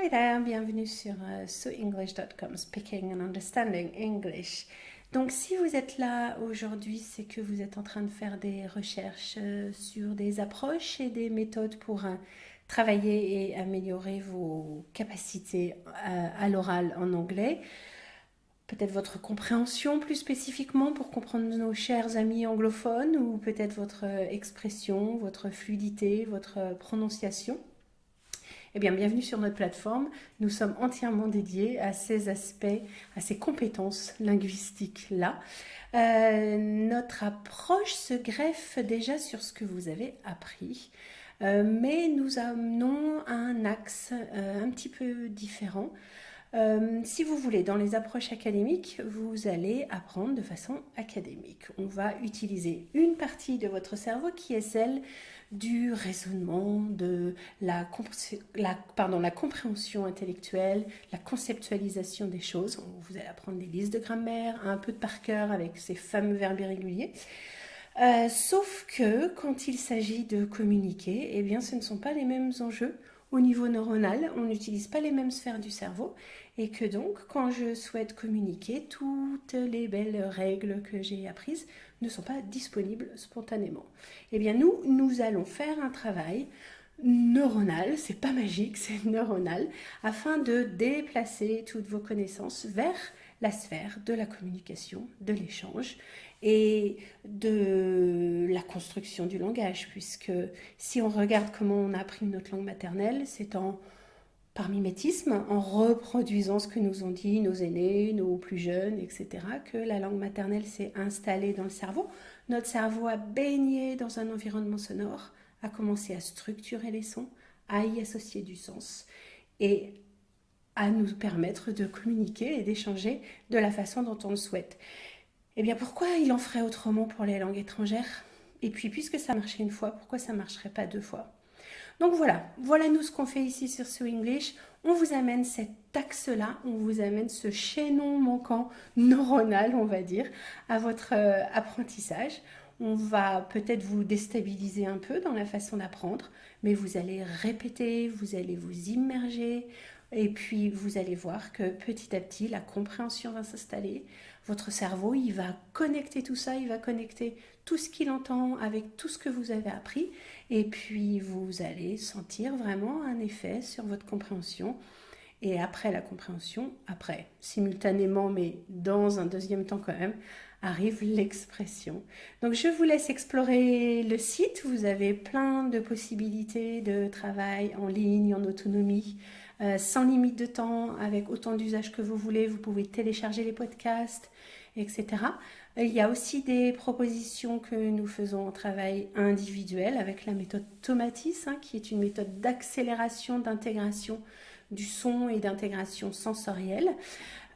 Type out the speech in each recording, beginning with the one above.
Hi there, bienvenue sur soenglish.com, Speaking and Understanding English. Donc si vous êtes là aujourd'hui, c'est que vous êtes en train de faire des recherches sur des approches et des méthodes pour travailler et améliorer vos capacités à l'oral en anglais. Peut-être votre compréhension plus spécifiquement pour comprendre nos chers amis anglophones ou peut-être votre expression, votre fluidité, votre prononciation. Eh bien, bienvenue sur notre plateforme. Nous sommes entièrement dédiés à ces aspects, à ces compétences linguistiques-là. Notre approche se greffe déjà sur ce que vous avez appris, mais nous amenons un axe un petit peu différent. Si vous voulez, dans les approches académiques, vous allez apprendre de façon académique. On va utiliser une partie de votre cerveau qui est celle du raisonnement, de la compréhension intellectuelle, la conceptualisation des choses. Vous allez apprendre des listes de grammaire, un peu de par cœur avec ces fameux verbes irréguliers. Sauf que quand il s'agit de communiquer, eh bien, ce ne sont pas les mêmes enjeux au niveau neuronal, on n'utilise pas les mêmes sphères du cerveau et que donc quand je souhaite communiquer, toutes les belles règles que j'ai apprises ne sont pas disponibles spontanément. Eh bien nous allons faire un travail neuronal, c'est pas magique, c'est neuronal, afin de déplacer toutes vos connaissances vers la sphère de la communication, de l'échange et de la construction du langage, puisque si on regarde comment on a appris notre langue maternelle, c'est par mimétisme, en reproduisant ce que nous ont dit nos aînés, nos plus jeunes, etc., que la langue maternelle s'est installée dans le cerveau. Notre cerveau a baigné dans un environnement sonore, a commencé à structurer les sons, à y associer du sens et à nous permettre de communiquer et d'échanger de la façon dont on le souhaite. Eh bien, pourquoi il en ferait autrement pour les langues étrangères? Et puis, puisque ça marchait une fois, pourquoi ça ne marcherait pas deux fois? Donc voilà nous ce qu'on fait ici sur So English. On vous amène cet axe-là, on vous amène ce chaînon manquant neuronal, on va dire, à votre apprentissage. On va peut-être vous déstabiliser un peu dans la façon d'apprendre, mais vous allez répéter, vous allez vous immerger, et puis vous allez voir que petit à petit, la compréhension va s'installer. Votre cerveau, il va connecter tout ça, il va connecter tout ce qu'il entend avec tout ce que vous avez appris. Et puis vous allez sentir vraiment un effet sur votre compréhension. Et après la compréhension, simultanément, mais dans un deuxième temps quand même, arrive l'expression. Donc je vous laisse explorer le site. Vous avez plein de possibilités de travail en ligne, en autonomie, sans limite de temps, avec autant d'usages que vous voulez. Vous pouvez télécharger les podcasts, etc. Il y a aussi des propositions que nous faisons en travail individuel avec la méthode Tomatis, qui est une méthode d'accélération, d'intégration du son et d'intégration sensorielle.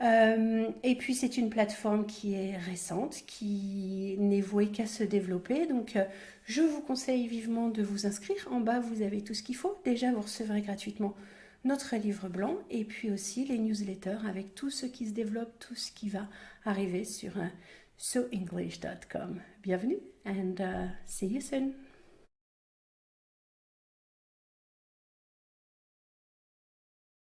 Et puis c'est une plateforme qui est récente, qui n'est vouée qu'à se développer. Donc je vous conseille vivement de vous inscrire. En bas, vous avez tout ce qu'il faut. Déjà, vous recevrez gratuitement notre livre blanc et puis aussi les newsletters avec tout ce qui se développe, tout ce qui va arriver sur soenglish.com. Bienvenue and see you soon.